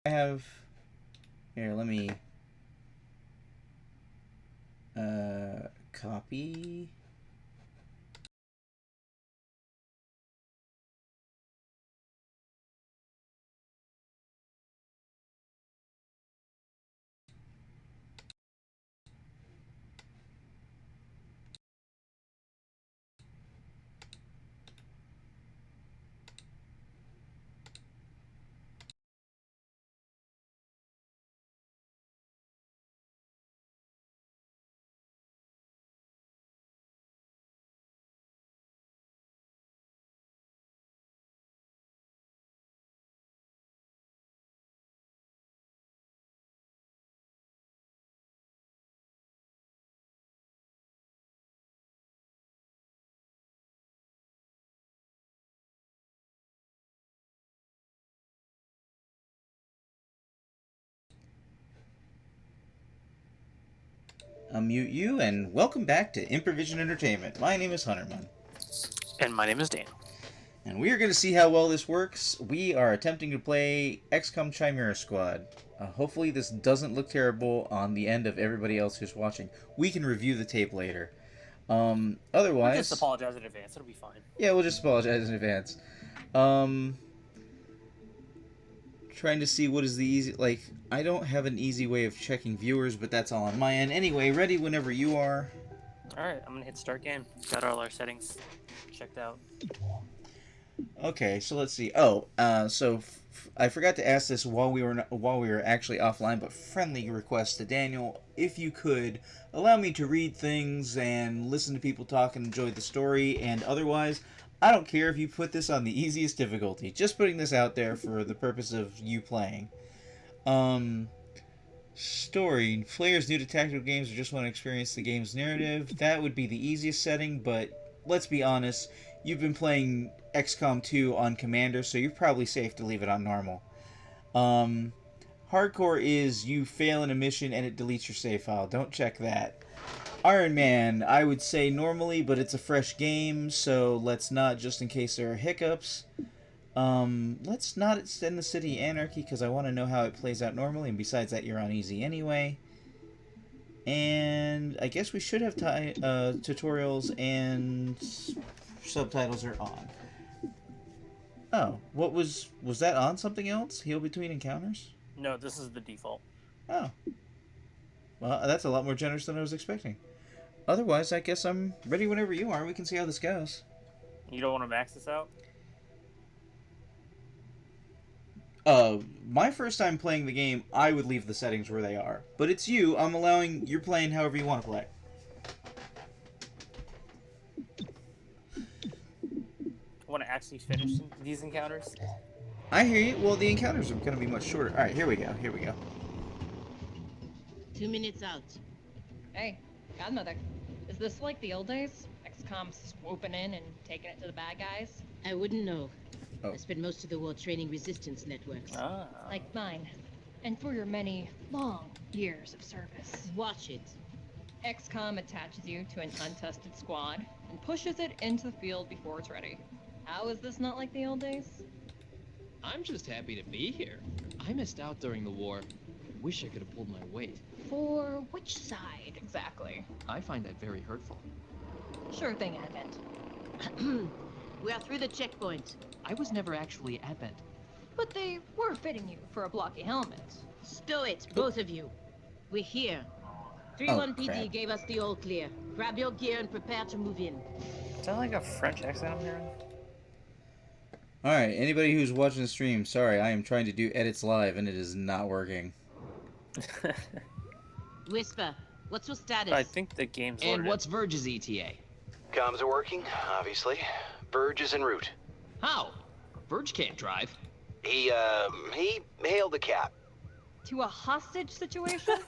I have here. Let me copy. Unmute you, and welcome back to Improvision Entertainment. My name is Huntermun, And my name is Dan. and we are going to see how well this works. We are attempting to play XCOM Chimera Squad. Hopefully this doesn't look terrible on the end of everybody else who's watching. We can review the tape later. We'll just Otherwise, apologize in advance. It'll be fine. yeah, we'll just apologize in advance. Um, Trying to see what is the easy... I don't have an easy way of checking viewers, but that's all on my end. Anyway, ready whenever you are. Alright, I'm gonna hit start game. Got all our settings checked out. Okay, so let's see. I forgot to ask this while we were actually offline, but friendly request to Daniel, if you could allow me to read things and listen to people talk and enjoy the story, and otherwise, I don't care if you put this on the easiest difficulty. Just putting this out there for the purpose of you playing. Story. Players new to tactical games or just want to experience the game's narrative. That would be the easiest setting, but let's be honest, you've been playing XCOM 2 on Commander, so you're probably safe to leave it on normal. Um, Hardcore is you fail in a mission and it deletes your save file. Don't check that. Iron Man, I would say normally, but it's a fresh game, so let's not, just in case there are hiccups. Let's not extend the city anarchy because I want to know how it plays out normally, and besides that, you're on easy anyway. And I guess we should have tutorials and subtitles are on. Oh, was that on something else? Heal between encounters? No, this is the default. Oh, well, that's a lot more generous than I was expecting. Otherwise, I guess I'm ready whenever you are. We can see how this goes. You don't want to max this out? My first time playing the game, I would leave the settings where they are. But it's you. You're playing however you want to play. Want to actually finish these encounters? I hear you. Well, the encounters are going to be much shorter. All right, here we go. 2 minutes out. Hey, Godmother. Is this like the old days? XCOM swooping in and taking it to the bad guys? I wouldn't know. Oh. I spent most of the war training resistance networks. Ah. Like mine. And for your many, long years of service. Watch it. XCOM attaches you to an untested squad and pushes it into the field before it's ready. How is this not like the old days? I'm just happy to be here. I missed out during the war. Wish I could have pulled my weight. For which side, exactly? I find that very hurtful. Sure thing, Advent. We are through the checkpoint. I was never actually Advent. But they were fitting you for a blocky helmet. Stow it, both of you. We're here. 3-1 PD gave us the all clear. Grab your gear and prepare to move in. Is that like a French accent I'm hearing? Alright, anybody who's watching the stream, sorry, I am trying to do edits live and it is not working. Whisper, what's your status? I think the game's And loaded. what's Verge's ETA? Comms are working, obviously. Verge is en route. How? Verge can't drive. He hailed a cab. To a hostage situation?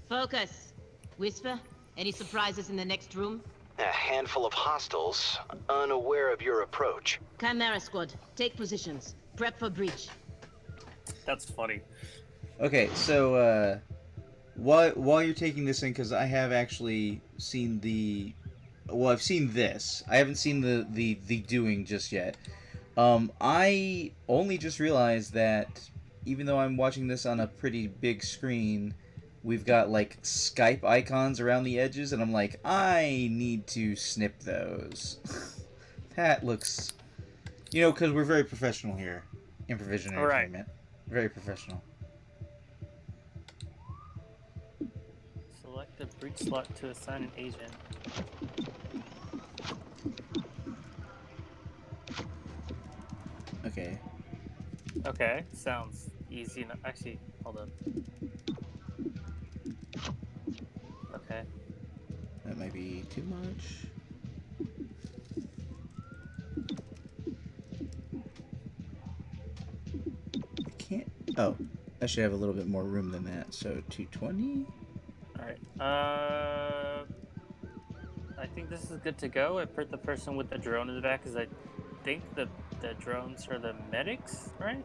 Focus. Whisper, any surprises in the next room? A handful of hostiles, unaware of your approach. Chimera Squad, take positions. Prep for breach. That's funny. Okay, so, while you're taking this in, because I have actually seen I've seen this. I haven't seen the doing just yet. I only just realized that even though I'm watching this on a pretty big screen, we've got like Skype icons around the edges, and I'm like, I need to snip those. That looks, because we're very professional here in Provision All right. Entertainment. Very professional. Select the breach slot to assign an agent. Okay. Okay, sounds easy. Actually, hold up. Okay. That might be too much. I can't. Oh, I should have a little bit more room than that. So 220. All right. I think this is good to go. I put the person with the drone in the back because I think the drones are the medics, right?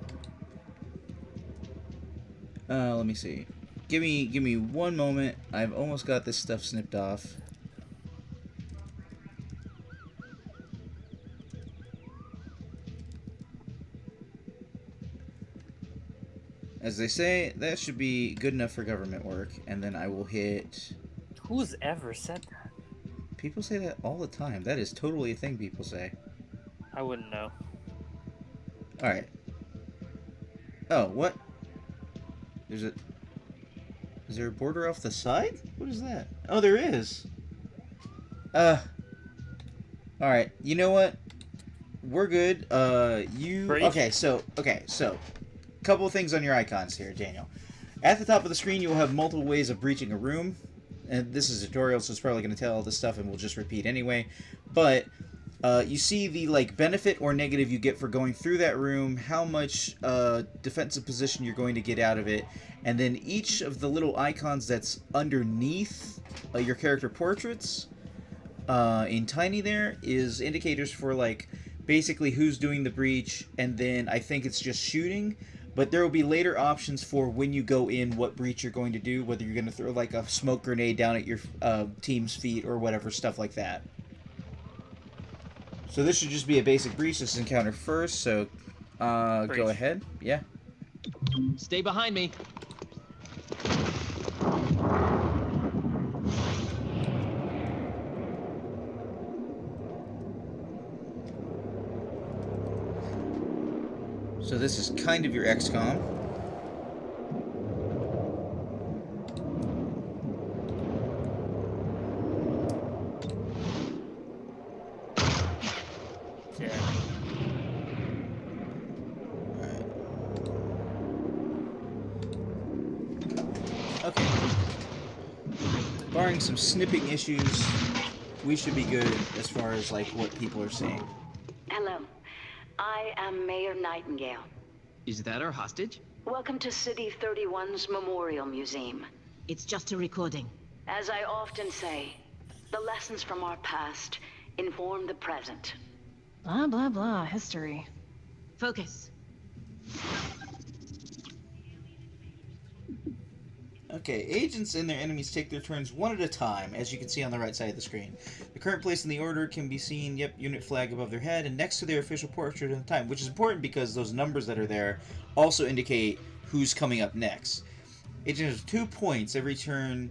Let me see. Give me one moment. I've almost got this stuff snipped off. As they say, that should be good enough for government work, and then I will hit... Who's ever said that? People say that all the time. That is totally a thing people say. I wouldn't know. Alright. Oh, what? Is there a border off the side? What is that? Oh, there is. Alright, you know what? We're good. Breach? Okay, so, couple of things on your icons here, Daniel. At the top of the screen, you will have multiple ways of breaching a room. And this is a tutorial, so it's probably going to tell all this stuff, and we'll just repeat anyway. But you see the benefit or negative you get for going through that room, how much defensive position you're going to get out of it, and then each of the little icons that's underneath your character portraits in tiny there is indicators for basically who's doing the breach, and then I think it's just shooting. But there will be later options for when you go in, what breach you're going to do, whether you're going to throw a smoke grenade down at your team's feet or whatever, stuff like that. So this should just be a basic breach. This is encounter first, so go ahead. Yeah. Stay behind me. So this is kind of your XCOM. Yeah. Alright. Okay. Barring some snipping issues, we should be good as far as what people are saying. Hello. I am Mayor Nightingale. Is that our hostage? Welcome to City 31's Memorial Museum. It's just a recording. As I often say, the lessons from our past inform the present. Blah, blah, blah. History. Focus. Okay, agents and their enemies take their turns one at a time, as you can see on the right side of the screen. The current place in the order can be seen, unit flag above their head, and next to their official portrait at the time, which is important because those numbers that are there also indicate who's coming up next. Agents have 2 points every turn,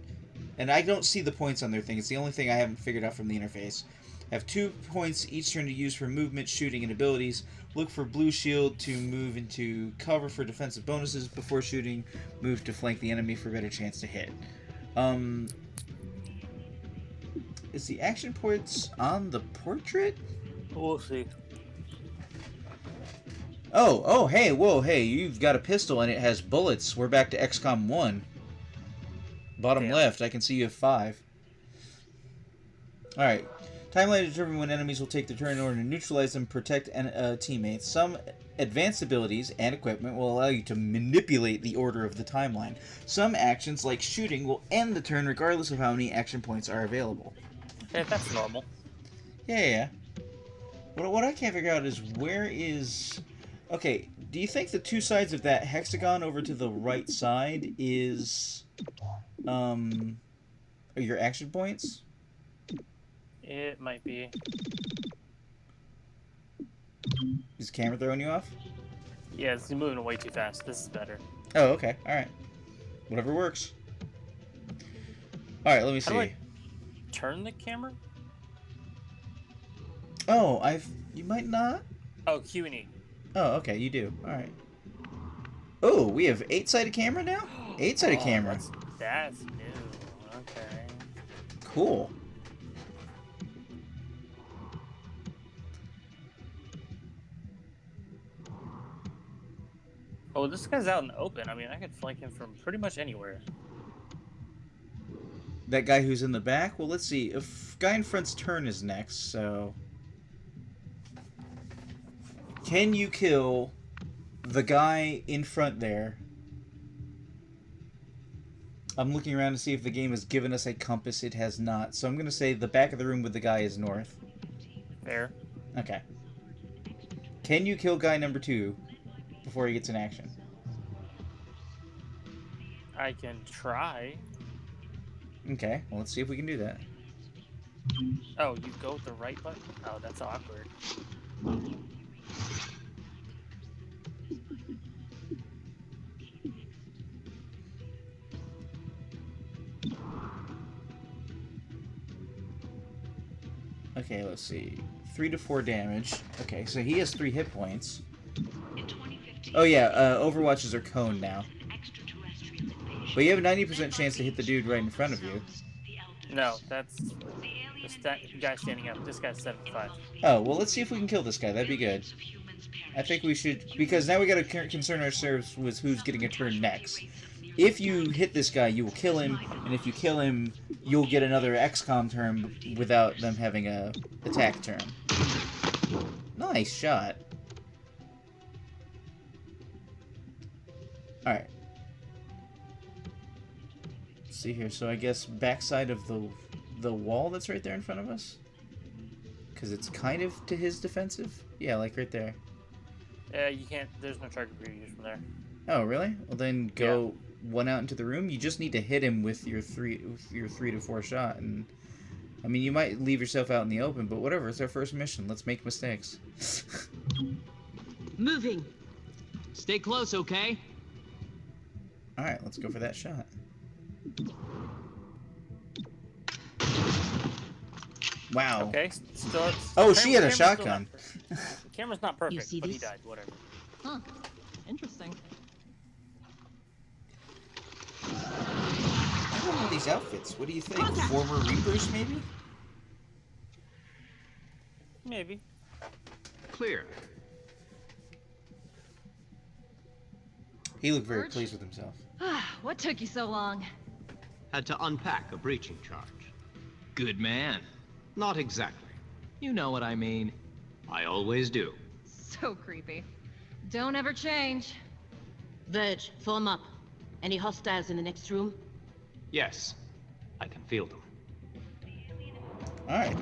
and I don't see the points on their thing. It's the only thing I haven't figured out from the interface. Have 2 points each turn to use for movement, shooting, and abilities. Look for blue shield to move into cover for defensive bonuses before shooting. Move to flank the enemy for a better chance to hit. Is the action points on the portrait? We'll see. Oh, hey, whoa, hey, you've got a pistol and it has bullets. We're back to XCOM 1. Bottom Damn. left, I can see you have 5. Alright. Timeline to determine when enemies will take their turn in order to neutralize them and protect teammates. Some advanced abilities and equipment will allow you to manipulate the order of the timeline. Some actions, like shooting, will end the turn regardless of how many action points are available. Okay, that's normal. Yeah. What I can't figure out is where is... Okay, do you think the 2 sides of that hexagon over to the right side is... are your action points? It might be. Is the camera throwing you off? Yeah, it's moving way too fast. This is better. Oh, okay. All right. Whatever works. All right, let me How do see. I turn the camera? Oh, you might not? Oh, Q and E. Oh, okay, you do. All right. Oh, we have 8-sided camera now? 8-sided camera. That's new. Okay. Cool. Oh, this guy's out in the open. I mean, I could flank him from pretty much anywhere. That guy who's in the back? Well, let's see. If guy in front's turn is next, so... Can you kill the guy in front there? I'm looking around to see if the game has given us a compass. It has not. So I'm going to say the back of the room with the guy is north. Fair. Okay. Can you kill guy number 2 before he gets in action? I can try. Okay, well, let's see if we can do that. Oh, you go with the right button? Oh, that's awkward. Okay, let's see. 3 to 4 damage. Okay, so he has 3 hit points. Oh yeah, Overwatches are cone now. But you have a 90% chance to hit the dude right in front of you. No, that's the guy standing up. This guy's 7'5". Oh, well, let's see if we can kill this guy. That'd be good. I think we should, because now we gotta concern ourselves with who's getting a turn next. If you hit this guy, you will kill him, and if you kill him, you'll get another XCOM turn without them having a attack turn. Nice shot. Alright. Let's see here, so I guess backside of the wall that's right there in front of us? Because it's kind of to his defensive? Yeah, like right there. Yeah, you can't. There's no target previews from there. Oh, really? Well, then go one out into the room. You just need to hit him with your 3 to 4 shot, and I mean, you might leave yourself out in the open, but whatever. It's our first mission. Let's make mistakes. Moving. Stay close, okay? All right, let's go for that shot. Wow. Okay, still. Oh, she had a camera's still shotgun. not- The camera's not perfect, see but he these? died. Whatever. Huh. Interesting. I don't know these outfits. What do you think? Former Reapers, maybe? Maybe. Clear. He looked very Verge? pleased with himself. What took you so long? Had to unpack a breaching charge. Good man. Not exactly. You know what I mean. I always do. So creepy. Don't ever change. Verge, form up. Any hostiles in the next room? Yes, I can feel them. Alright.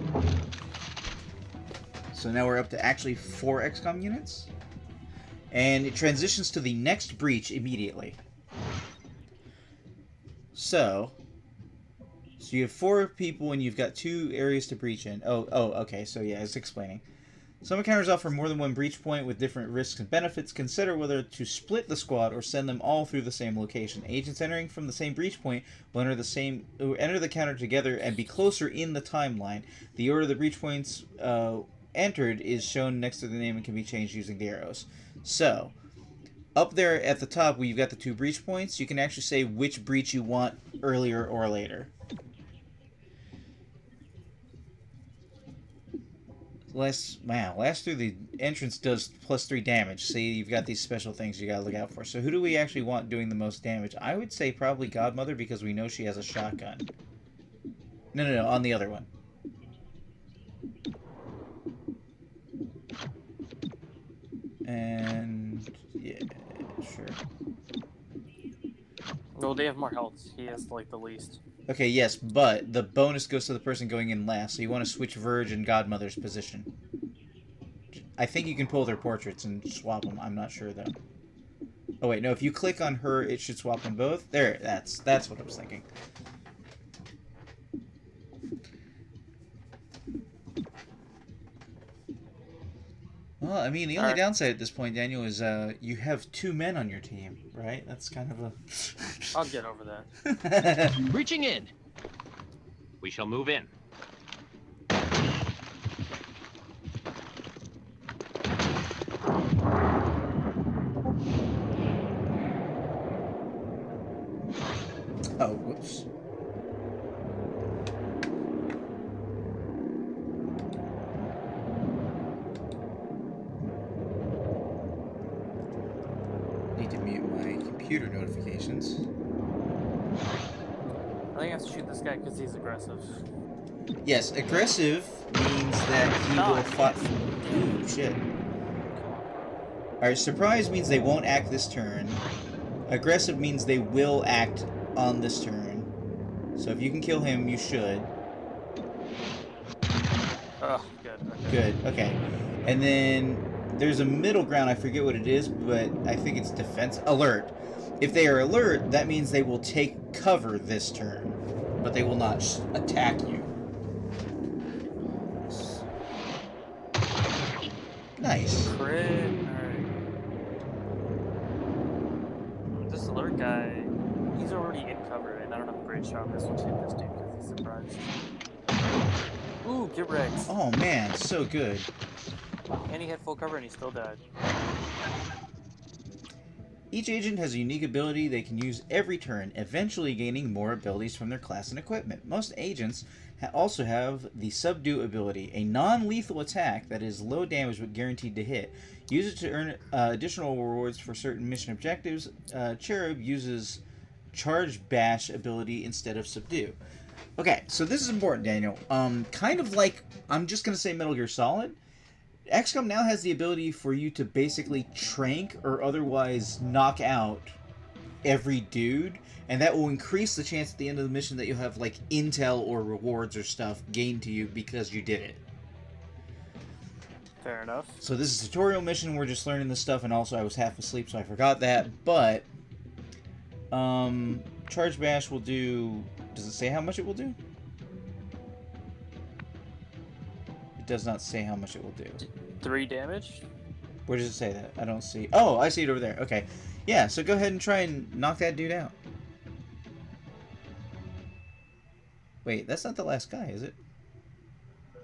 So now we're up to actually 4 XCOM units. And it transitions to the next breach immediately. So you have 4 people and you've got 2 areas to breach in. Oh, okay, so yeah, it's explaining. Some encounters offer more than one breach point with different risks and benefits. Consider whether to split the squad or send them all through the same location. Agents entering from the same breach point will enter the counter together and be closer in the timeline. The order the breach points entered is shown next to the name and can be changed using the arrows. So, up there at the top where you've got the 2 breach points, you can actually say which breach you want earlier or later. Last through the entrance does +3 damage. See, you've got these special things you gotta look out for. So who do we actually want doing the most damage? I would say probably Godmother because we know she has a shotgun. No, on the other one. And yeah, sure. Well, they have more health. He has like the least. Okay, yes, but the bonus goes to the person going in last, so you want to switch Verge and Godmother's position. I think you can pull their portraits and swap them. I'm not sure, though. Oh, wait, no, if you click on her, it should swap them both. There, that's what I was thinking. Well, I mean, the only downside at this point, Daniel, is you have 2 men on your team, right? That's kind of a... I'll get over that. Reaching in. We shall move in. Oh, whoops. Need to mute my computer notifications. I think I have to shoot this guy because he's aggressive. Yes, aggressive means that he will fight. Ooh, shit. Alright, surprise means they won't act this turn. Aggressive means they will act on this turn. So if you can kill him, you should. Oh, good. Okay. Good, okay. And then there's a middle ground, I forget what it is, but I think it's defense. Alert. If they are alert, that means they will take cover this turn, but they will not attack you. Nice. Crit. Alright. This alert guy, he's already in cover, and I don't have a great shot. This will take this dude because he's surprised. Ooh, get wrecked. Oh man, so good. And he had full cover and he still died. Each agent has a unique ability they can use every turn, eventually gaining more abilities from their class and equipment. Most agents also have the Subdue ability, a non-lethal attack that is low damage but guaranteed to hit. Use it to earn additional rewards for certain mission objectives. Cherub uses Charge Bash ability instead of Subdue. Okay, so this is important, Daniel. Kind of like, I'm just going to say Metal Gear Solid. XCOM now has the ability for you to basically trank or otherwise knock out every dude, and that will increase the chance at the end of the mission that you'll have, like, intel or rewards or stuff gained to you because you did it. Fair enough. So this is a tutorial mission, we're just learning this stuff, and also I was half asleep, so I forgot that, but Charge Bash will do... Does it say how much it will do? It does not say how much it will do. 3 damage? Where does it say that? I don't see... Oh, I see it over there. Okay. Yeah, so go ahead and try and knock that dude out. Wait, that's not the last guy, is it?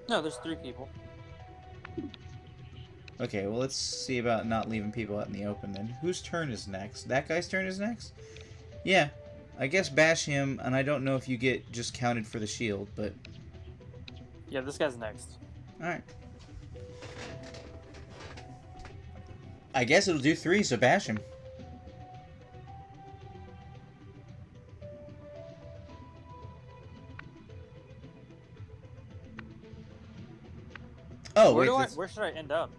No, there's 3 people. Okay, well, let's see about not leaving people out in the open then. Whose turn is next? That guy's turn is next? Yeah. I guess bash him, and I don't know if you get just counted for the shield, but... Yeah, this guy's next. Alright. I guess it'll do 3, so bash him. Oh, wait, Where should I end up?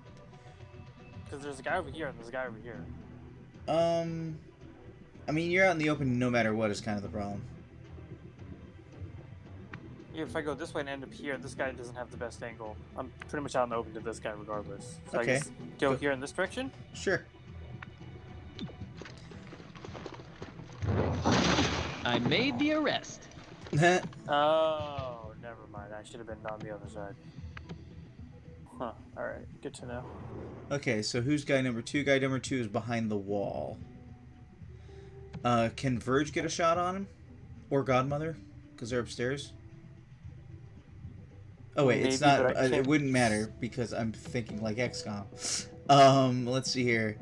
Because there's a guy over here and there's a guy over here. I mean, you're out in the open no matter what is kind of the problem. Yeah, if I go this way and end up here, this guy doesn't have the best angle. I'm pretty much out in the open to this guy regardless. So Okay. I guess go here in this direction? Sure. I made the arrest. Oh, never mind. I should have been on the other side. Huh. Alright, good to know. Okay, so who's guy number 2? Guy number 2 is behind the wall. Can Verge get a shot on him? Or Godmother? Because they're upstairs? Oh wait, it's Maybe, not. but I It can't- wouldn't matter because I'm thinking like XCOM. Let's see here.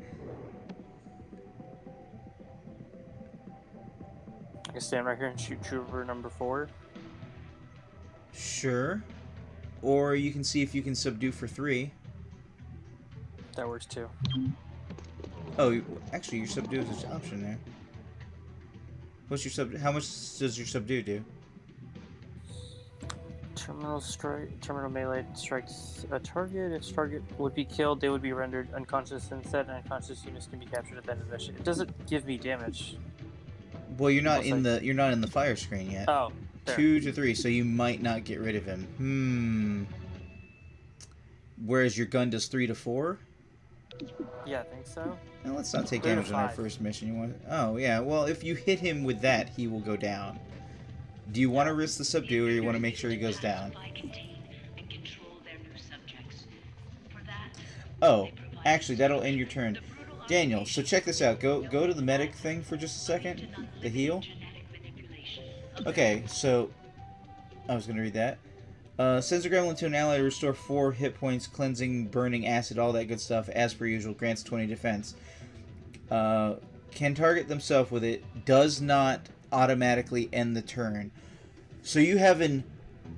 I can stand right here and shoot trooper number 4. Sure. Or you can see if you can subdue for 3. That works too. Oh, actually, your subdue is an option there. What's your sub? How much does your subdue do? Terminal melee strikes a target. If target would be killed, they would be rendered unconscious instead, and unconscious units can be captured at the end of the mission. It doesn't give me damage. Well, you're not Unless you're not in the fire screen yet. Oh, there. 2 to 3, so you might not get rid of him. Whereas your gun does 3 to 4. Yeah, I think so. Now let's not take 3 to damage on our 5. first mission. You want? Oh yeah. Well, if you hit him with that, he will go down. Do you want to risk the subdue, or you want to make sure he goes down? Oh, actually, that'll end your turn. Daniel, so check this out. Go to the medic thing for just a second. The heal. Okay, so I was gonna read that. Sends a gremlin to an ally to restore 4 hit points, cleansing, burning, acid, all that good stuff, as per usual. Grants 20 defense. Can target themselves with it. Does not automatically end the turn. So you have an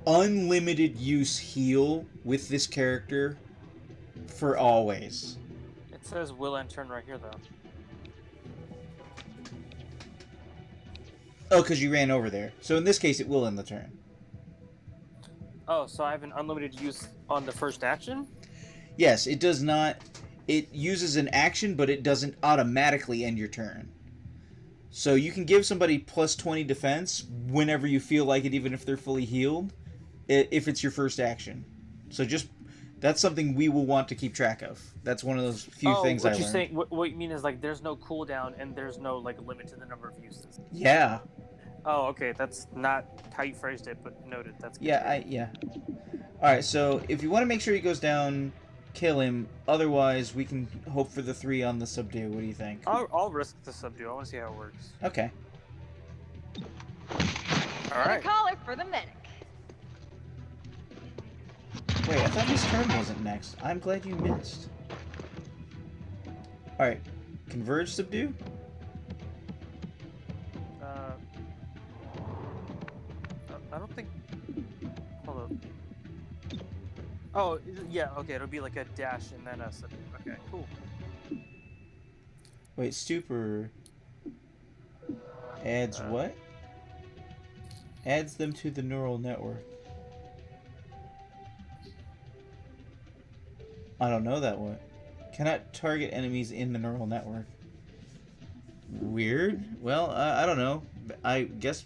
unlimited use heal with this character for always. It says will end turn right here, though. Oh, because you ran over there. So in this case, it will end the turn. Oh, so I have an unlimited use on the first action? Yes, it does not... It uses an action, but it doesn't automatically end your turn. So you can give somebody plus 20 defense whenever you feel like it, even if they're fully healed, if it's your first action. So just... That's something we will want to keep track of. That's one of those few things I learned. What you're saying, what you mean is, like, there's no cooldown and there's no, like, limit to the number of uses. Yeah. Oh, okay, that's not how you phrased it, but noted. That's good. Yeah. Alright, so if you want to make sure he goes down, kill him. Otherwise, we can hope for the 3 on the subdue. What do you think? I'll risk the subdue. I want to see how it works. Okay. Alright. Caller for the medic. Wait, I thought his turn wasn't next. I'm glad you missed. Alright. Converge, subdue? I don't think... Hold up. Oh, yeah, okay, it'll be like a dash and then a subdue. Okay, cool. Wait, stupor... Adds what? Adds them to the neural network. I don't know that one. Cannot target enemies in the neural network. Weird. Well, I don't know. I guess...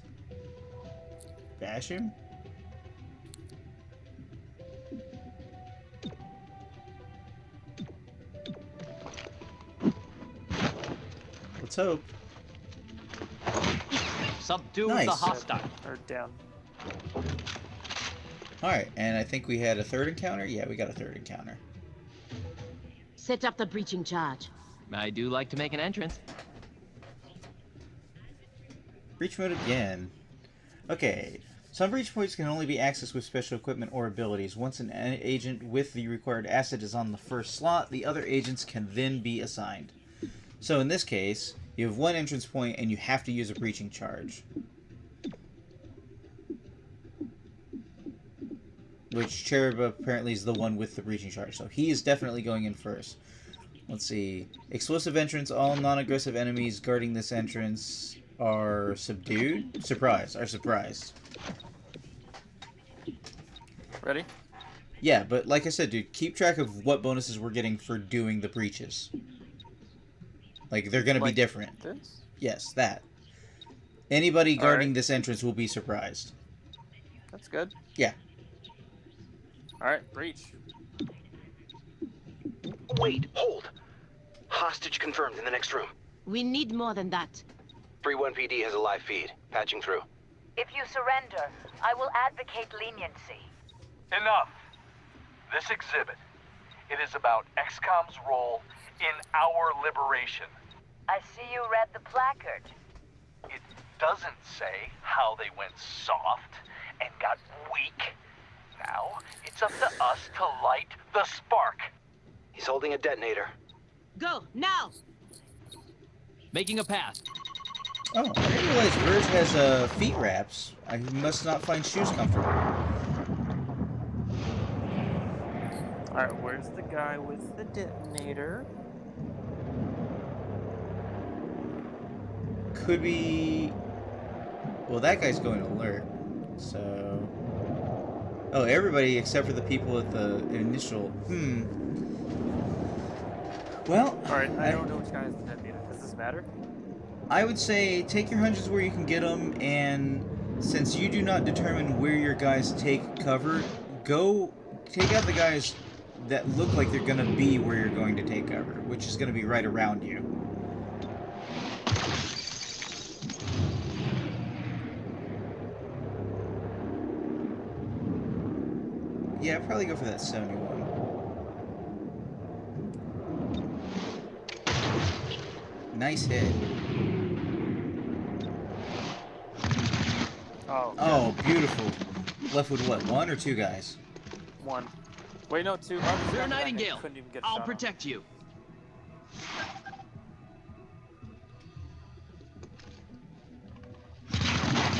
Bash him? Let's hope. Subdue Nice. the hostile. Or down. Alright, and I think we had a 3rd encounter? Yeah, we got a 3rd encounter. Set up the breaching charge. I do like to make an entrance. Breach mode again. Okay. Some breach points can only be accessed with special equipment or abilities. Once an agent with the required asset is on the first slot, the other agents can then be assigned. So in this case, you have 1 entrance point and you have to use a breaching charge. Which Cherub apparently is the one with the breaching charge, so he is definitely going in first. Let's see. Explosive entrance. All non-aggressive enemies guarding this entrance are subdued. Surprised. Ready? Yeah, but like I said, dude, keep track of what bonuses we're getting for doing the breaches. Like, they're gonna be different. This? Yes, that. Anybody guarding Alright. this entrance will be surprised. That's good. Yeah. Alright, breach. Wait, hold. Hostage confirmed in the next room. We need more than that. 3-1 PD has a live feed. Patching through. If you surrender, I will advocate leniency. Enough. This exhibit, it is about XCOM's role in our liberation. I see you read the placard. It doesn't say how they went soft and got weak. Now, it's up to us to light the spark. He's holding a detonator. Go, now! Making a path. Oh, I didn't realize Verge has feet wraps. I must not find shoes comfortable. Alright, where's the guy with the detonator? Could be... Well, that guy's going alert. So... Oh, everybody except for the people at the initial... Well... Alright, I don't know which guy has the detonator. Does this matter? I would say take your hunches where you can get them, and since you do not determine where your guys take cover, go take out the guys that look like they're going to be where you're going to take cover, which is going to be right around you. Yeah, I'd probably go for that 71. Nice hit. Oh. Oh, beautiful. Left with what, 1 or 2 guys? 1. Wait, no, 2. Oh, You're a Nightingale. Couldn't even get I'll shot protect you.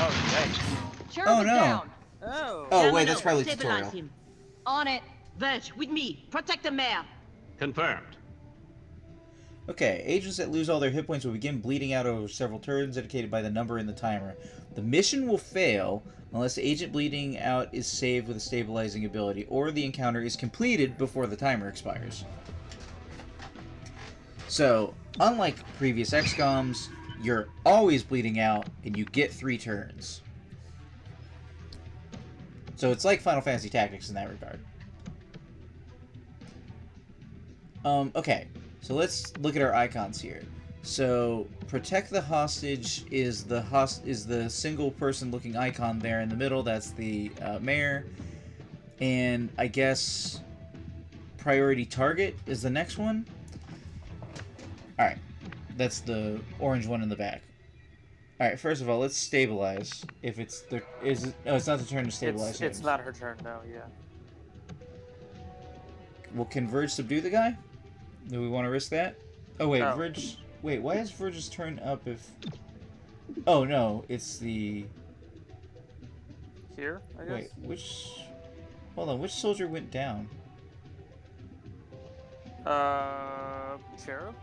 on. Oh, yikes. Charles Oh, is no. down. Oh. Oh, wait, that's probably Stabilize tutorial. him. On it. Verge, with me. Protect the mayor. Confirmed. Okay, agents that lose all their hit points will begin bleeding out over several turns indicated by the number in the timer. The mission will fail unless the agent bleeding out is saved with a stabilizing ability, or the encounter is completed before the timer expires. So, unlike previous XCOMs, you're always bleeding out, and you get 3 turns. So it's like Final Fantasy Tactics in that regard. Okay, so let's look at our icons here. So, protect the hostage is the single person looking icon there in the middle. That's the mayor. And I guess priority target is the next one. Alright, that's the orange one in the back. Alright, first of all, let's stabilize. If it's the... No, it's not the turn to stabilize. It's not her turn, no, yeah. Will Converge subdue the guy? Do we want to risk that? Oh, wait, Oh. Verge... Wait, why is Verge's turn up if... Oh, no, it's the... Here, I guess? Wait, which... Hold on, which soldier went down? Cherub?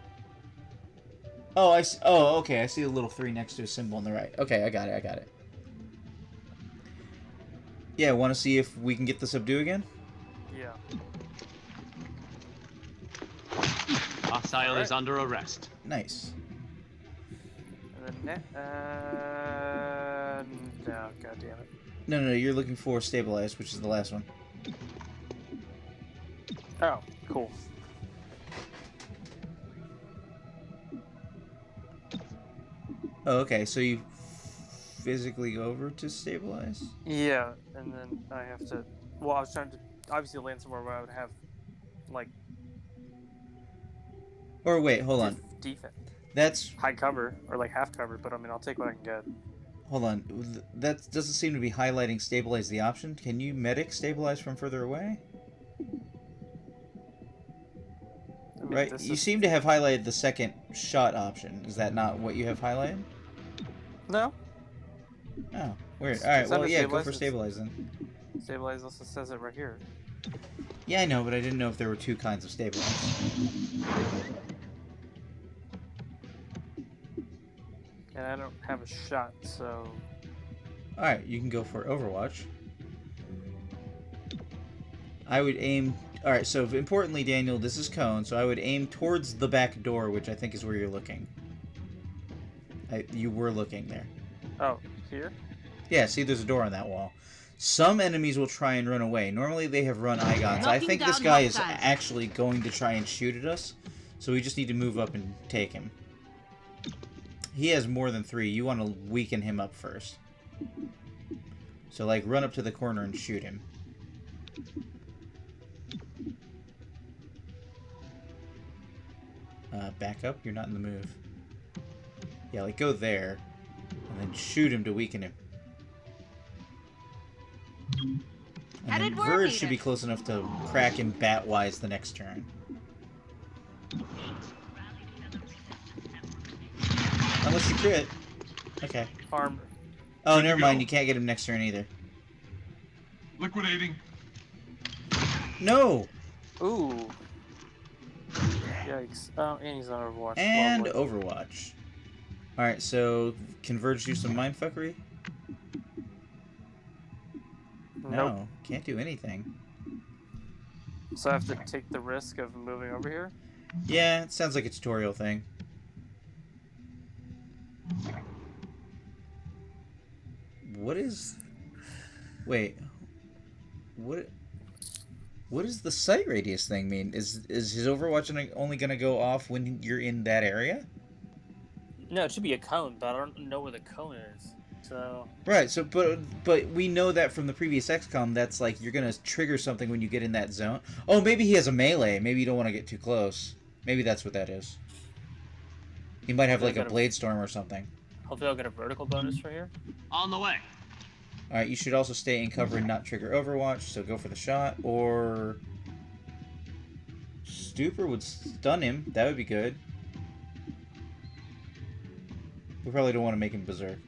Oh, oh, okay, I see a little 3 next to a symbol on the right. Okay, I got it. Yeah, want to see if we can get the subdue again? Yeah. Hostile is under arrest. Nice. And then no, god damn it. No, you're looking for stabilize, which is the last one. Oh, cool. Oh, okay, so you physically go over to stabilize? Yeah, and then I have to... Well, I was trying to obviously land somewhere where I would have, like... Or wait, hold on. Defense. That's... High cover, or like half cover, but I mean, I'll take what I can get. Hold on. That doesn't seem to be highlighting stabilize the option. Can you medic stabilize from further away? I mean, Right? You seem to have highlighted the second shot option. Is that not what you have highlighted? No. Oh, weird. Alright, well, under yeah, go stabilize, for stabilize then. Stabilize also says it right here. Yeah, I know, but I didn't know if there were 2 kinds of stabilize. And I don't have a shot, so... Alright, you can go for Overwatch. I would aim... Alright, so importantly, Daniel, this is cone, so I would aim towards the back door, which I think is where you're looking. You were looking there. Oh, here? Yeah, see, there's a door on that wall. Some enemies will try and run away. Normally, they have run Igons. I think this guy is actually going to try and shoot at us, so we just need to move up and take him. He has more than 3. You want to weaken him up first. So, like, run up to the corner and shoot him. Back up? You're not in the move. Yeah, like, go there. And then shoot him to weaken him. And then Verge should be close enough to crack him bat-wise the next turn. Unless you crit. Okay. Arm. Oh, never mind. You can't get him next turn either. Liquidating. No! Ooh. Yikes. Oh, and he's on Overwatch. And Lovely. Overwatch. Alright, so Converge do some mindfuckery? No, Nope. can't do anything. So I have to take the risk of moving over here? Yeah, it sounds like a tutorial thing. What is... Wait. What does the sight radius thing mean? Is his Overwatch only going to go off when you're in that area? No, it should be a cone, but I don't know where the cone is. So... Right, so but we know that from the previous XCOM, that's like you're going to trigger something when you get in that zone. Oh, maybe he has a melee. Maybe you don't want to get too close. Maybe that's what that is. He might have like a Got blade storm or something. Hopefully I'll get a vertical bonus for here. On the way. Alright, you should also stay in cover and not trigger Overwatch, so go for the shot, or... Stupor would stun him. That would be good. We probably don't want to make him berserk.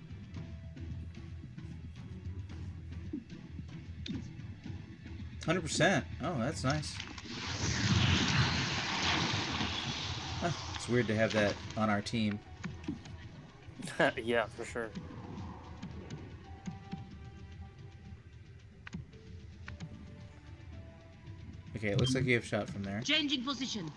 %. Oh, that's nice. Huh, it's weird to have that on our team. Yeah, for sure. Okay, it looks like you have shot from there. Changing position.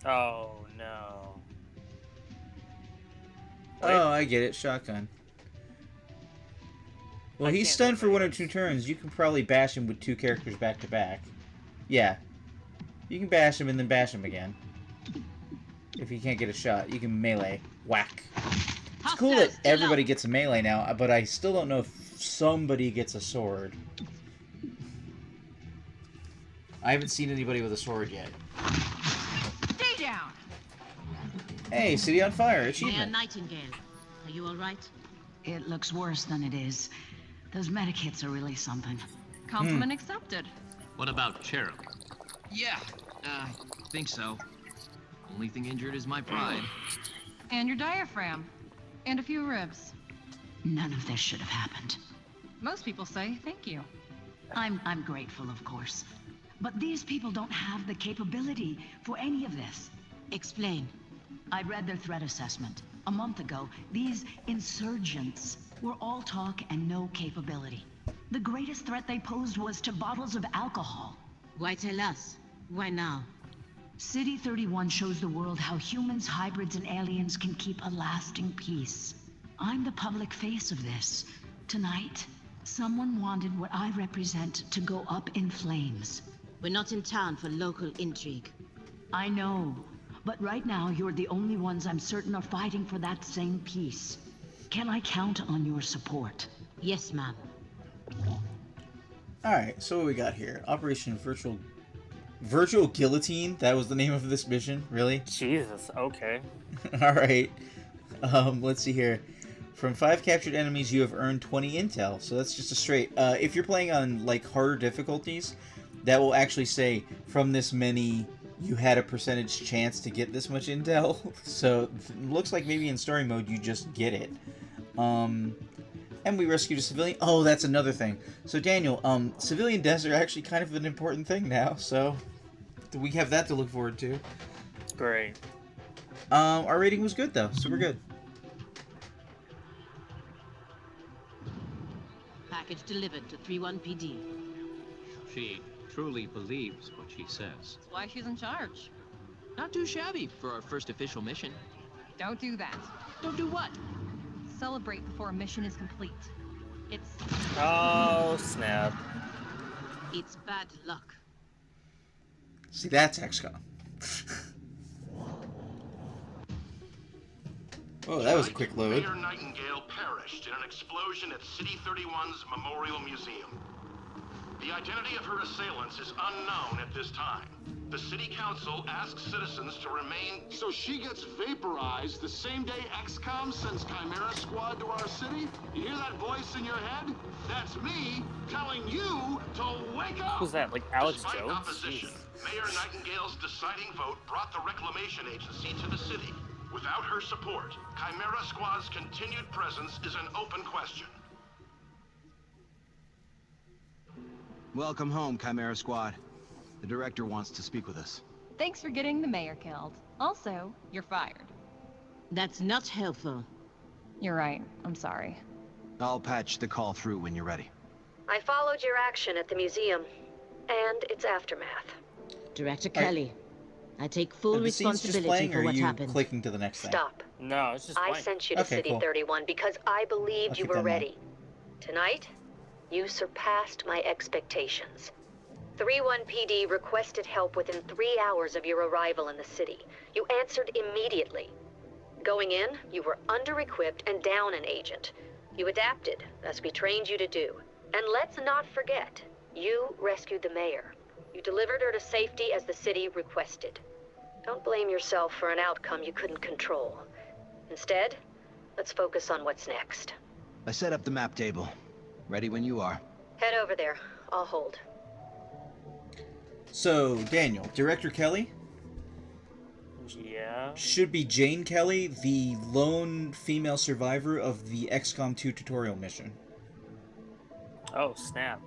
Oh no. Oh, I get it. Shotgun. Well, he's stunned for 1 or 2 turns. You can probably bash him with 2 characters back to back. Yeah. You can bash him and then bash him again. If he can't get a shot, you can melee. Whack. It's cool that everybody gets a melee now, but I still don't know if somebody gets a sword. I haven't seen anybody with a sword yet. Stay down. Hey, City on Fire, Mayor achievement. Nightingale, are you all right? It looks worse than it is. Those medikits are really something. Compliment accepted. What about Cherub? Yeah, I think so. Only thing injured is my pride. And your diaphragm. And a few ribs. None of this should have happened. Most people say thank you. I'm grateful, of course. But these people don't have the capability for any of this. Explain. I read their threat assessment. A month ago, these insurgents were all talk and no capability. The greatest threat they posed was to bottles of alcohol. Why tell us? Why now? City 31 shows the world how humans, hybrids, and aliens can keep a lasting peace. I'm the public face of this. Tonight, someone wanted what I represent to go up in flames. We're not in town for local intrigue. I know, but right now you're the only ones I'm certain are fighting for that same peace. Can I count on your support? Yes, ma'am. Alright, so what we got here? Operation Virtual Guillotine? That was the name of this mission? Really? Jesus, okay. Alright. Let's see here. From 5 captured enemies, you have earned 20 intel. So that's just a straight... if you're playing on, like, harder difficulties, that will actually say, from this many, you had a percentage chance to get this much intel. So, it looks like maybe in story mode, you just get it. And we rescued a civilian. Oh, that's another thing. So, Daniel, civilian deaths are actually kind of an important thing now, so... we have that to look forward to. Great. Our rating was good, though, so we're good. Package delivered to 31 PD. She truly believes what she says. That's why she's in charge. Not too shabby for our first official mission. Don't do that. Don't do what? Celebrate before a mission is complete. It's... Oh, snap. It's bad luck. See, that's XCOM. Oh, that was a quick load. Mayor Nightingale perished in an explosion at City 31's Memorial Museum. The identity of her assailants is unknown at this time. The City Council asks citizens to remain... So she gets vaporized the same day XCOM sends Chimera Squad to our city? You hear that voice in your head? That's me telling you to wake up! Who's that, like Alex Despite Jones? opposition, Mayor Nightingale's deciding vote brought the Reclamation Agency to the city. Without her support, Chimera Squad's continued presence is an open question. Welcome home, Chimera Squad. The director wants to speak with us. Thanks for getting the mayor killed. Also, you're fired. That's not helpful. You're right. I'm sorry. I'll patch the call through when you're ready. I followed your action at the museum, and its aftermath. Director Kelly, I take full the scene's just responsibility playing, for or are what you happened. clicking to the next thing? Stop. No, it's just I fine. sent you to Okay, City cool. 31 because I believed I'll you keep were that in mind. ready. Tonight, you surpassed my expectations. 3-1 PD requested help within 3 hours of your arrival in the city. You answered immediately. Going in, you were under-equipped and down an agent. You adapted, as we trained you to do. And let's not forget, you rescued the mayor. You delivered her to safety as the city requested. Don't blame yourself for an outcome you couldn't control. Instead, let's focus on what's next. I set up the map table. Ready when you are. Head over there. I'll hold. So, Daniel, Director Kelly? Yeah? Should be Jane Kelly, the lone female survivor of the XCOM 2 tutorial mission. Oh, snap.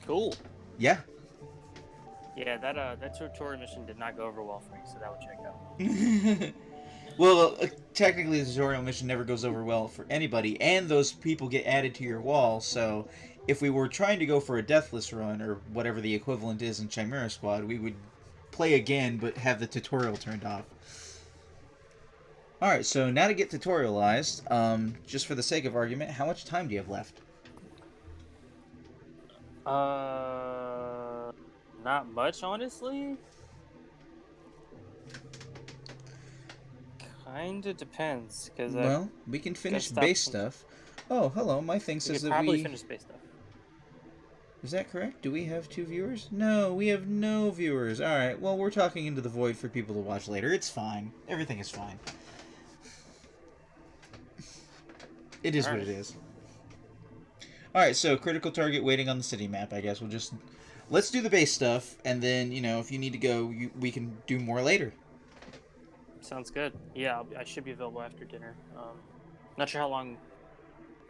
Cool. Yeah. Yeah, that tutorial mission did not go over well for me, so that would check out. Well, technically the tutorial mission never goes over well for anybody, and those people get added to your wall, so if we were trying to go for a deathless run, or whatever the equivalent is in Chimera Squad, we would play again, but have the tutorial turned off. Alright, so now to get tutorialized, just for the sake of argument, how much time do you have left? Not much, honestly. Kinda depends, because well, we can finish base stuff. Oh, hello, my thing says that probably finish base stuff. Is that correct? Do we have 2 viewers? No, we have no viewers. Alright, well, we're talking into the void for people to watch later. It's fine. Everything is fine. It is what it is. Alright, so critical target waiting on the city map, I guess. We'll just... Let's do the base stuff, and then, you know, if you need to go, we can do more later. Sounds good. Yeah, I should be available after dinner. Not sure how long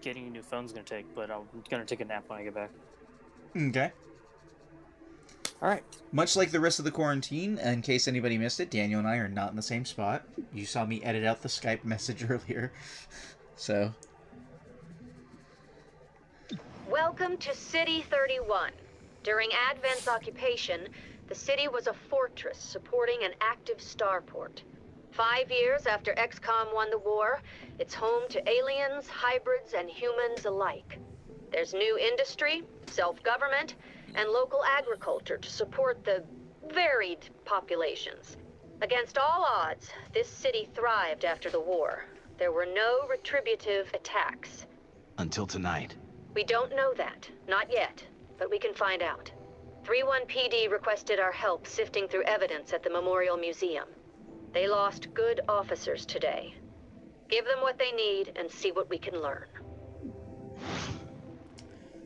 getting a new phone's going to take, but I'm going to take a nap when I get back. Okay. Alright. Much like the rest of the quarantine, in case anybody missed it, Daniel and I are not in the same spot. You saw me edit out the Skype message earlier. So... Welcome to City 31. During Advent's occupation, the city was a fortress supporting an active starport. 5 years after XCOM won the war, it's home to aliens, hybrids, and humans alike. There's new industry, self-government, and local agriculture to support the varied populations. Against all odds, this city thrived after the war. There were no retributive attacks. Until tonight. We don't know that. Not yet. But we can find out. 3-1 PD requested our help sifting through evidence at the Memorial Museum. They lost good officers today. Give them what they need and see what we can learn.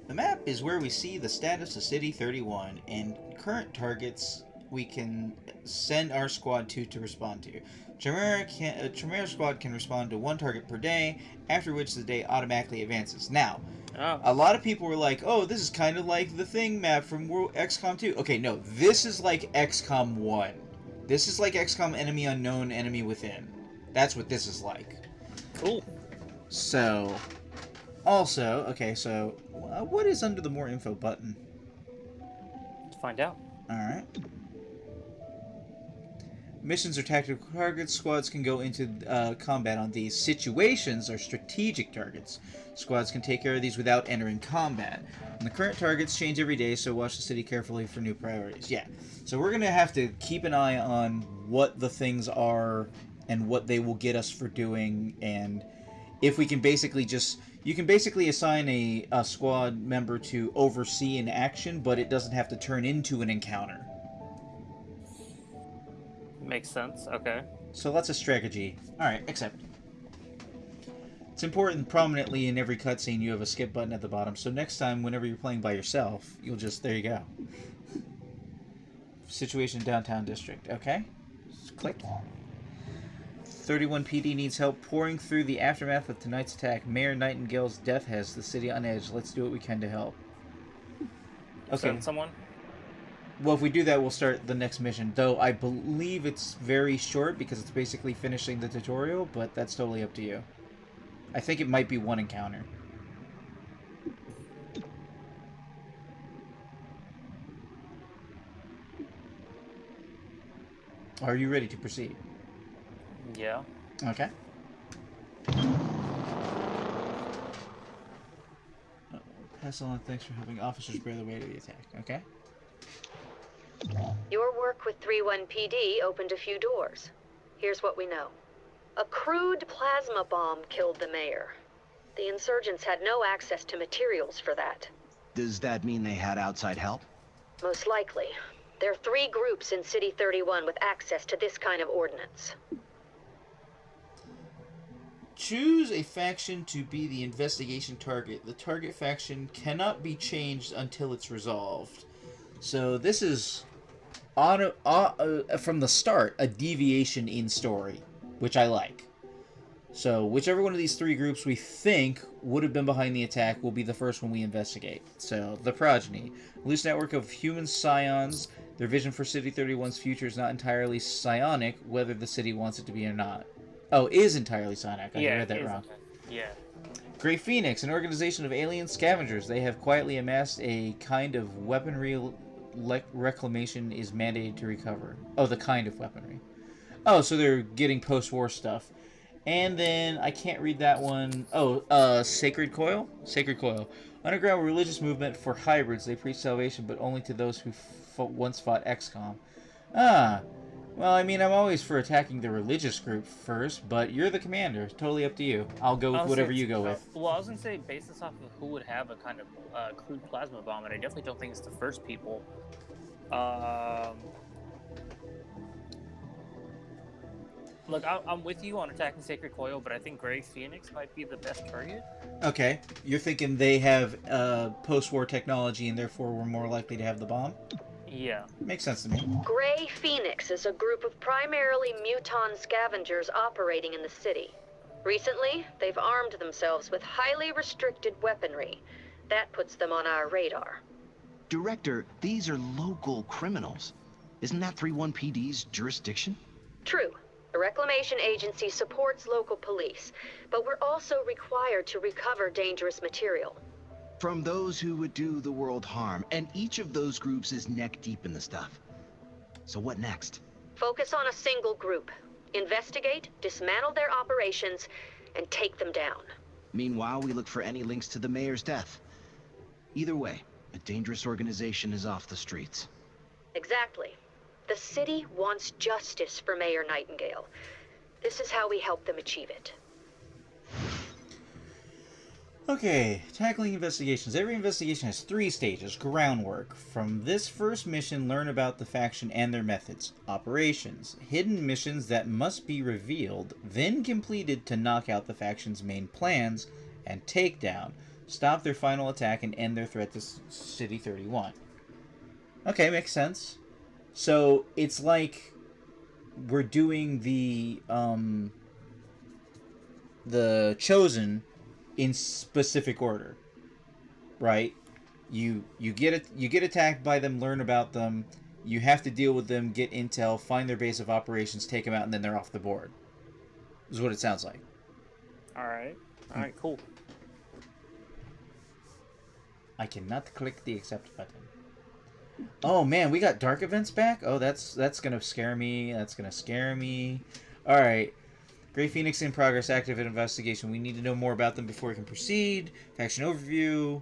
The map is where we see the status of City 31 and current targets we can send our squad to respond to. Chimera Squad can respond to 1 target per day, after which the day automatically advances. Now, a lot of people were like, oh, this is kind of like the Thing map from XCOM 2. Okay, no, this is like XCOM 1. This is like XCOM Enemy Unknown, Enemy Within. That's what this is like. Cool. So, also, okay, so, what is under the More Info button? Let's find out. Alright. Missions are tactical targets. Squads can go into combat on these. Situations are strategic targets. Squads can take care of these without entering combat. And the current targets change every day, so watch the city carefully for new priorities. Yeah. So we're going to have to keep an eye on what the things are and what they will get us for doing, and if we can basically just... You can basically assign a squad member to oversee an action, but it doesn't have to turn into an encounter. Makes sense. Okay. So that's a strategy. Alright, accept. It's important prominently in every cutscene you have a skip button at the bottom, so next time, whenever you're playing by yourself, you'll just... There you go. Situation downtown district. Okay. Just click. 31 PD needs help pouring through the aftermath of tonight's attack. Mayor Nightingale's death has the city on edge. Let's do what we can to help. Okay. Send someone? Well, if we do that, we'll start the next mission. Though I believe it's very short because it's basically finishing the tutorial, but that's totally up to you. I think it might be 1 encounter. Are you ready to proceed? Yeah. Okay. Pass along thanks for helping officers bear the weight of the attack. Okay. Your work with 3-1 PD opened a few doors. Here's what we know. A crude plasma bomb killed the mayor. The insurgents had no access to materials for that. Does that mean they had outside help? Most likely. There are 3 groups in City 31 with access to this kind of ordnance. Choose a faction to be the investigation target. The target faction cannot be changed until it's resolved. So this is, from the start, a deviation in story, which I like. So whichever one of these 3 groups we think would have been behind the attack will be the first one we investigate. So, the Progeny. A loose network of human scions. Their vision for City 31's future is not entirely psionic, whether the city wants it to be or not. Oh, is entirely psionic. I read that wrong. Yeah. Grey Phoenix, an organization of alien scavengers. They have quietly amassed a kind of weaponry reclamation is mandated to recover. Oh, the kind of weaponry. Oh, so they're getting post-war stuff. And then, I can't read that one. Oh, Sacred Coil? Sacred Coil. Underground religious movement for hybrids. They preach salvation, but only to those who once fought XCOM. Ah. Well, I mean, I'm always for attacking the religious group first, but you're the commander. Totally up to you. I'll go with whatever you go with. Well, I was going to say, based this off of who would have a kind of crude plasma bomb, and I definitely don't think it's the first people. Look, I'm with you on attacking Sacred Coil, but I think Grey Phoenix might be the best target. Okay. You're thinking they have post-war technology and therefore we're more likely to have the bomb? Yeah. Makes sense to me. Grey Phoenix is a group of primarily muton scavengers operating in the city. Recently, they've armed themselves with highly restricted weaponry. That puts them on our radar. Director, these are local criminals. Isn't that 31 PD's jurisdiction? True. The Reclamation Agency supports local police, but we're also required to recover dangerous material. From those who would do the world harm, and each of those groups is neck deep in the stuff. So what next? Focus on a single group. Investigate, dismantle their operations, and take them down. Meanwhile, we look for any links to the mayor's death. Either way, a dangerous organization is off the streets. Exactly. The city wants justice for Mayor Nightingale. This is how we help them achieve it. Okay, tackling investigations. Every investigation has 3 stages. Groundwork. From this first mission, learn about the faction and their methods. Operations. Hidden missions that must be revealed, then completed to knock out the faction's main plans. And takedown. Stop their final attack and end their threat to City 31. Okay, makes sense. So, it's like we're doing the Chosen in specific order, right? You get attacked by them, learn about them, you have to deal with them, get intel, find their base of operations, take them out, and then they're off the board. Is what it sounds like. Alright, cool. I cannot click the accept button. Oh man, we got dark events back? Oh, that's gonna scare me. That's gonna scare me. Alright. Grey Phoenix in progress, active investigation. We need to know more about them before we can proceed. Faction overview.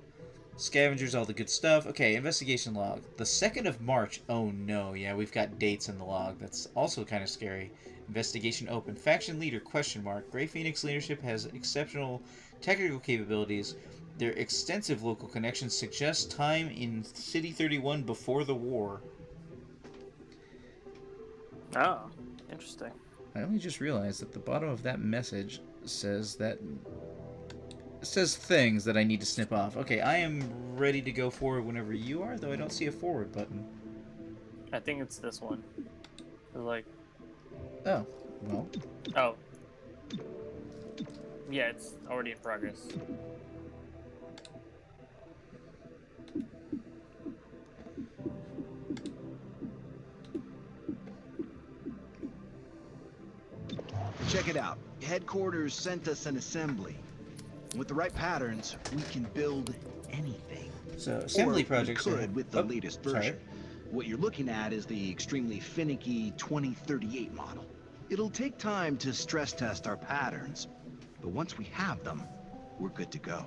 Scavengers, all the good stuff. Okay, investigation log. The 2nd of March. Oh no, yeah, we've got dates in the log. That's also kind of scary. Investigation open. Faction leader, question mark. Grey Phoenix leadership has exceptional technical capabilities. Their extensive local connections suggest time in City 31 before the war. Oh, interesting. I only just realized that the bottom of that message says things that I need to snip off. Okay, I am ready to go forward whenever you are, though I don't see a forward button. I think it's this one. Like... Oh, well. Oh. Yeah, it's already in progress. Check it out. Headquarters sent us an assembly. With the right patterns, we can build anything. So, assembly projects we could with the latest version. What you're looking at is the extremely finicky 2038 model. It'll take time to stress test our patterns, but once we have them, we're good to go.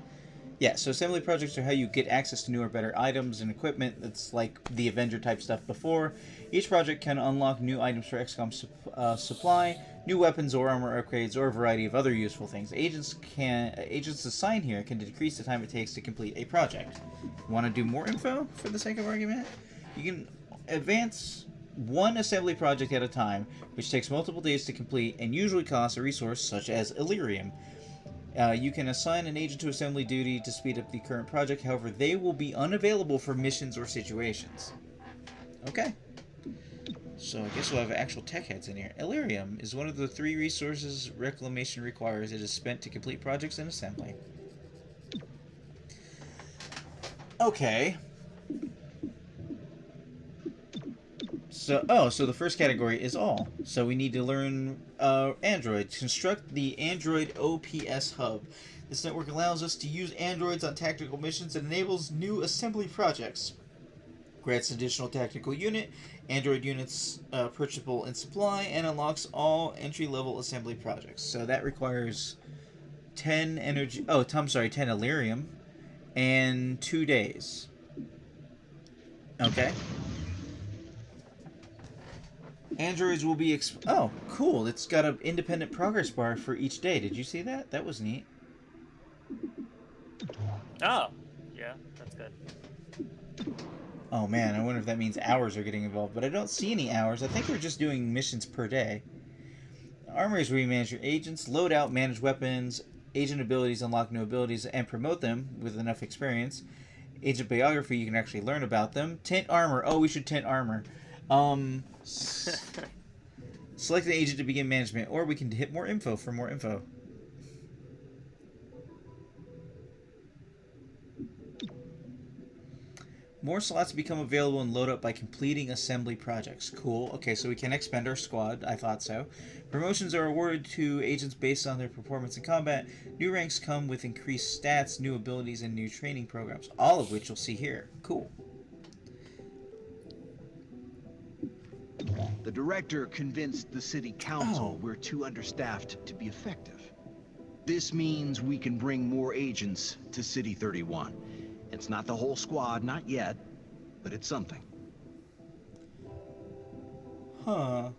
Yeah, so assembly projects are how you get access to newer, better items and equipment. That's like the Avenger type stuff before. Each project can unlock new items for XCOM supply, new weapons or armor upgrades, or a variety of other useful things. Agents assigned here can decrease the time it takes to complete a project. Want to do more info for the sake of argument? You can advance one assembly project at a time, which takes multiple days to complete and usually costs a resource such as Illyrium. You can assign an agent to assembly duty to speed up the current project, however, they will be unavailable for missions or situations. Okay. So I guess we'll have actual tech heads in here. Illyrium is one of the 3 resources Reclamation requires. It is spent to complete projects and assembly. Okay. So, so the first category is all. So we need to learn androids. Construct the Android OPS hub. This network allows us to use androids on tactical missions and enables new assembly projects. Grants additional tactical unit, android units purchasable in supply, and unlocks all entry-level assembly projects. So that requires 10 energy. Oh, I'm sorry, 10 Illyrium, and 2 days. Okay. Androids will be oh, cool. It's got an independent progress bar for each day. Did you see that? That was neat. Oh, yeah, that's good. Oh man, I wonder if that means hours are getting involved, but I don't see any hours. I think we're just doing missions per day. Armory is where you manage your agents, load out, manage weapons, agent abilities, unlock new abilities, and promote them with enough experience. Agent biography, you can actually learn about them. Tint armor. Oh, we should tint armor. Select an agent to begin management, or we can hit more info for more info. More slots become available and load up by completing assembly projects. Cool. Okay, so we can expand our squad. I thought so. Promotions are awarded to agents based on their performance in combat. New ranks come with increased stats, new abilities, and new training programs. All of which you'll see here. Cool. The director convinced the city council we're too understaffed to be effective. This means we can bring more agents to City 31. It's not the whole squad, not yet, but it's something. Huh.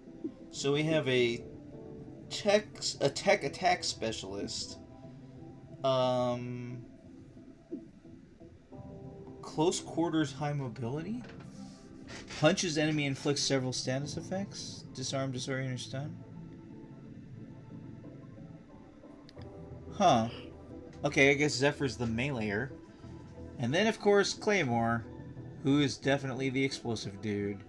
So we have a tech attack specialist. Close quarters high mobility? Punches enemy, inflicts several status effects. Disarm, disorient, or stun. Huh. Okay, I guess Zephyr's the meleeer. And then, of course, Claymore, who is definitely the explosive dude.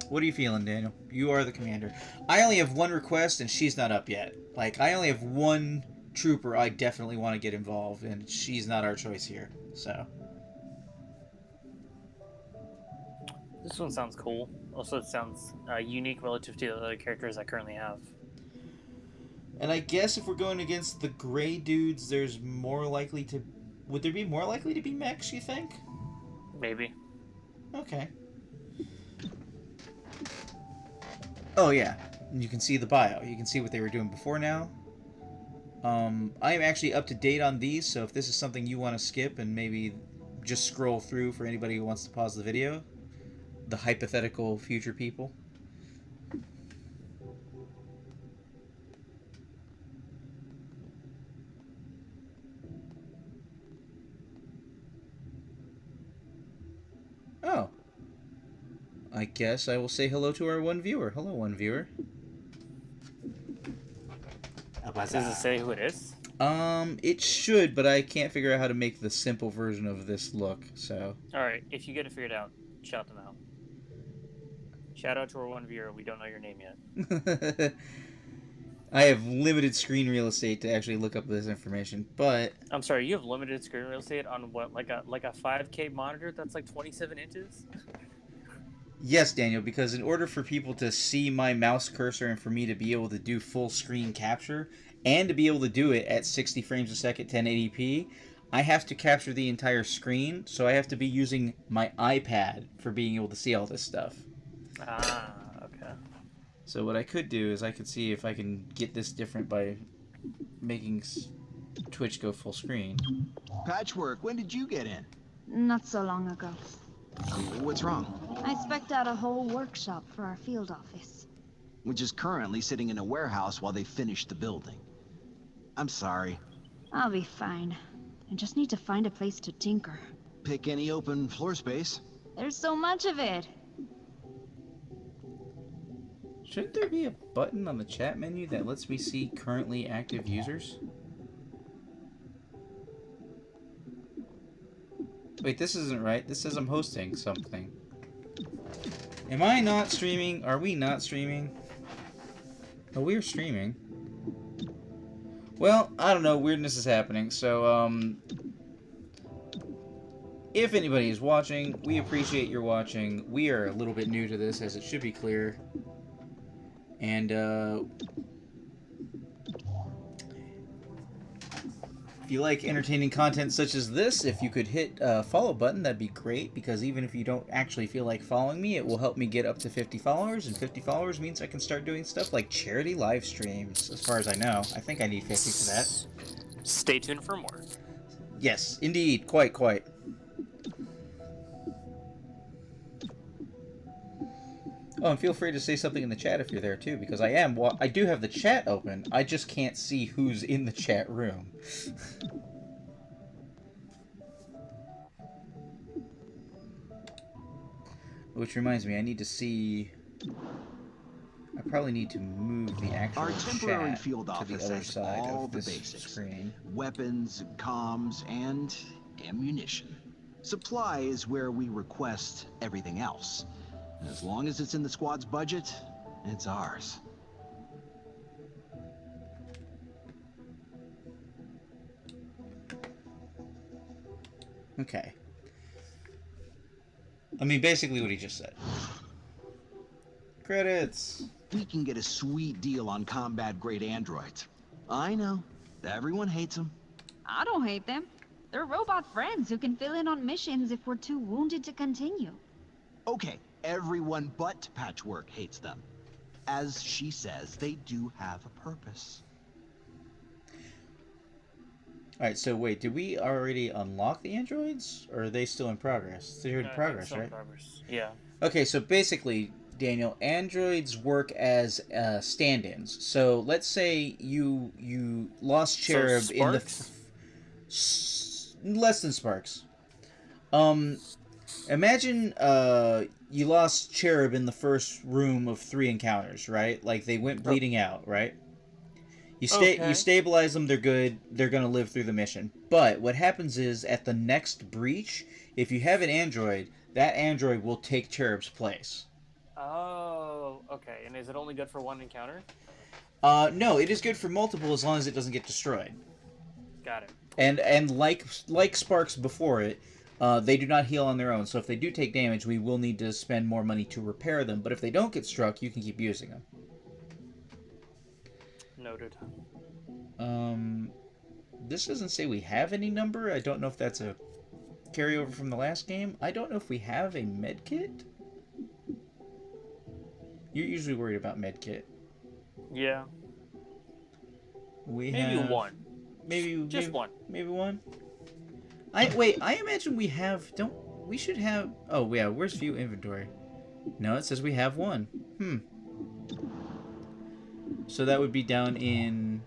What are you feeling, Daniel? You are the commander. I only have one request, and she's not up yet. Like, I only have one trooper I definitely want to get involved, and she's not our choice here, so... This one sounds cool. Also, it sounds unique relative to the other characters I currently have. And I guess if we're going against the gray dudes, there's more likely to... Would there be more likely to be mechs, you think? Maybe. Okay. Oh, yeah. You can see the bio. You can see what they were doing before now. I am actually up to date on these, so if this is something you want to skip and maybe just scroll through for anybody who wants to pause the video, the hypothetical future people. Oh. I guess I will say hello to our one viewer. Hello, one viewer. Does it say who it is? It should, but I can't figure out how to make the simple version of this look, so... Alright, if you get it figured out, shout them out. Shout out to our one viewer. We don't know your name yet. I have limited screen real estate to actually look up this information, but... I'm sorry, you have limited screen real estate on what, like a 5K monitor that's like 27 inches? Yes, Daniel, because in order for people to see my mouse cursor and for me to be able to do full screen capture, and to be able to do it at 60 frames a second, 1080p, I have to capture the entire screen, so I have to be using my iPad for being able to see all this stuff. Ah, okay. So what I could do is I could see if I can get this different by making Twitch go full screen. Patchwork, when did you get in? Not so long ago. What's wrong? I spec'd out a whole workshop for our field office. Which is currently sitting in a warehouse while they finish the building. I'm sorry. I'll be fine. I just need to find a place to tinker. Pick any open floor space. There's so much of it. Shouldn't there be a button on the chat menu that lets me see currently active users? Wait, this isn't right. This says I'm hosting something. Am I not streaming? Are we not streaming? Oh, we're streaming. Well, I don't know. Weirdness is happening. So, if anybody is watching, we appreciate your watching. We are a little bit new to this, as it should be clear. And, if you like entertaining content such as this, if you could hit a follow button, that'd be great, because even if you don't actually feel like following me, it will help me get up to 50 followers, and 50 followers means I can start doing stuff like charity live streams, as far as I know. I think I need 50 for that. Stay tuned for more. Yes, indeed. Quite. Oh, and feel free to say something in the chat if you're there, too, because I do have the chat open, I just can't see who's in the chat room. Which reminds me, I need to see... I probably need to move the actual Our temporary chat field to the office other has side all of the this basics. screen. Weapons, comms, and ammunition. Supply is where we request everything else. As long as it's in the squad's budget, it's ours. Okay. I mean, basically what he just said. Credits! We can get a sweet deal on combat-grade androids. I know. Everyone hates them. I don't hate them. They're robot friends who can fill in on missions if we're too wounded to continue. Okay, everyone but Patchwork hates them. As she says, they do have a purpose. Alright, so wait, did we already unlock the androids? Or are they still in progress? They're in progress, Still right? in progress. Yeah. Okay, so basically, Daniel, androids work as stand-ins. So let's say you lost Cherub So in the... less than Sparks. Imagine you lost Cherub in the first room of 3 encounters, right? Like, they went bleeding out, right? You stabilize them, they're good, they're gonna live through the mission. But what happens is, at the next breach, if you have an android, that android will take Cherub's place. Oh, okay. And is it only good for one encounter? No, it is good for multiple as long as it doesn't get destroyed. Got it. And like Sparks before it, they do not heal on their own. So if they do take damage, we will need to spend more money to repair them. But if they don't get struck, you can keep using them. Noted. This doesn't say we have any number. I don't know if that's a carryover from the last game. I don't know if we have a med kit. You're usually worried about med kit. Yeah. Maybe one. Maybe just one. Maybe one. I imagine we have. We should have. Oh yeah. Where's view inventory? No, it says we have one. So that would be down in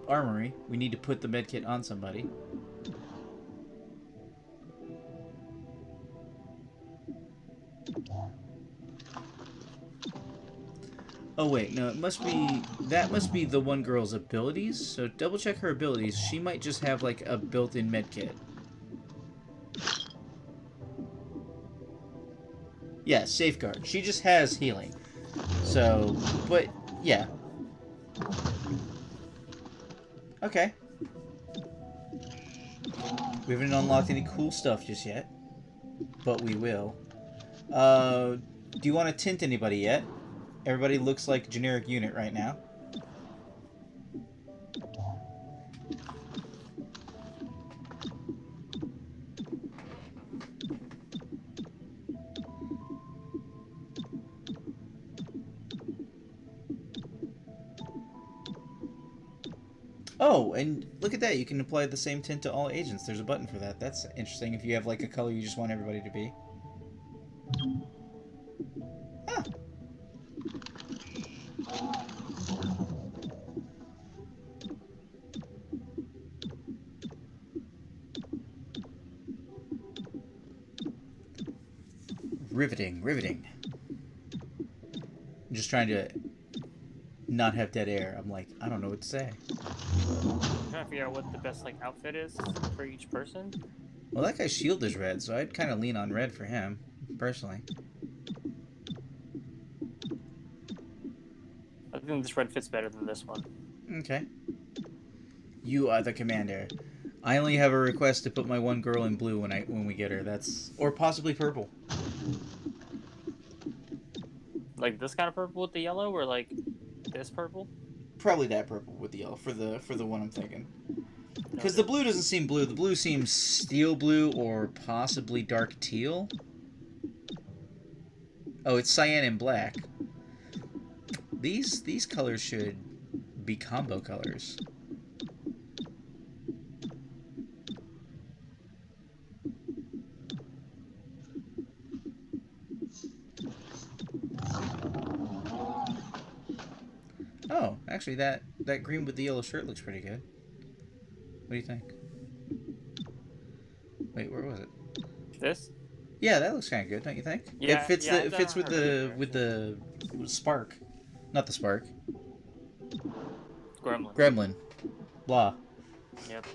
armory. We need to put the medkit on somebody. Oh wait, no, that must be the one girl's abilities. So double check her abilities. She might just have like a built-in medkit. Yeah, safeguard. She just has healing. So, but yeah. Okay. We haven't unlocked any cool stuff just yet, but we will. Do you want to tint anybody yet? Everybody looks like a generic unit right now. Oh, and look at that. You can apply the same tint to all agents. There's a button for that. That's interesting if you have like a color you just want everybody to be. Huh. Riveting, riveting. I'm just trying to not have dead air. I'm like, I don't know what to say. I'm trying to figure out what the best like outfit is for each person. Well, that guy's shield is red, so I'd kind of lean on red for him, personally. I think this red fits better than this one. Okay. You are the commander. I only have a request to put my one girl in blue when we get her. That's or possibly purple. Like this kind of purple with the yellow, or like this purple? Probably that purple with the yellow for the one I'm thinking. Because the blue doesn't seem blue. The blue seems steel blue or possibly dark teal. Oh, it's cyan and black. These colors should be combo colors. Oh, actually that green with the yellow shirt looks pretty good. What do you think? Wait, where was it? This? Yeah, that looks kind of good, don't you think? Yeah, it fits yeah, it fits with the spark, not the spark. Gremlin. Gremlin. Blah. Yep.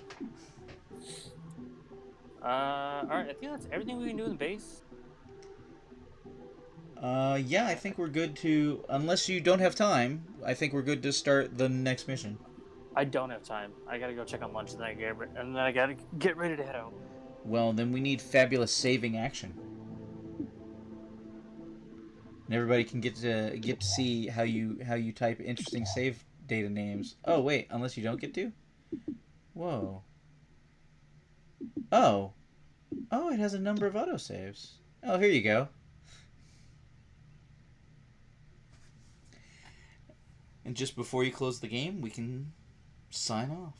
Alright, I think that's everything we can do in the base. Yeah, I think we're good to, unless you don't have time, I think we're good to start the next mission. I don't have time. I gotta go check on lunch, and then I gotta get ready to head out. Well, then we need fabulous saving action. And everybody can get to see how you type interesting save data names. Oh wait, unless you don't get to? Whoa. Oh. Oh, it has a number of autosaves. Oh, here you go. And just before you close the game, we can sign off.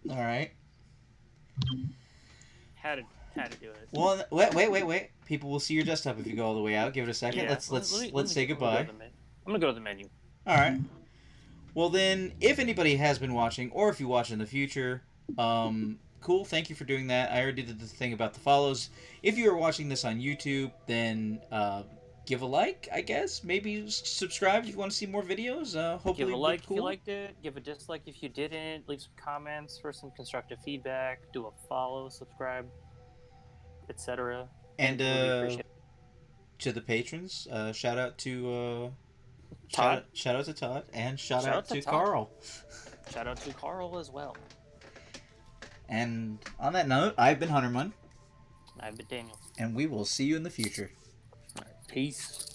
All right. How to do it. Well, wait. People will see your desktop if you go all the way out. Give it a second. Yeah, Let's say goodbye. I'm gonna go to the menu. All right. Well then, if anybody has been watching, or if you watch in the future, cool. Thank you for doing that. I already did the thing about the follows. If you are watching this on YouTube, then give a like, I guess. Maybe subscribe if you want to see more videos. Hopefully, Give a like cool. if you liked it. Give a dislike if you didn't. Leave some comments for some constructive feedback. Do a follow, subscribe, etc. And to the patrons, shout out to Todd. Shout out to Todd, and shout out to Todd. Carl. Shout out to Carl as well. And on that note, I've been Huntermun. I've been Daniel. And we will see you in the future. Peace.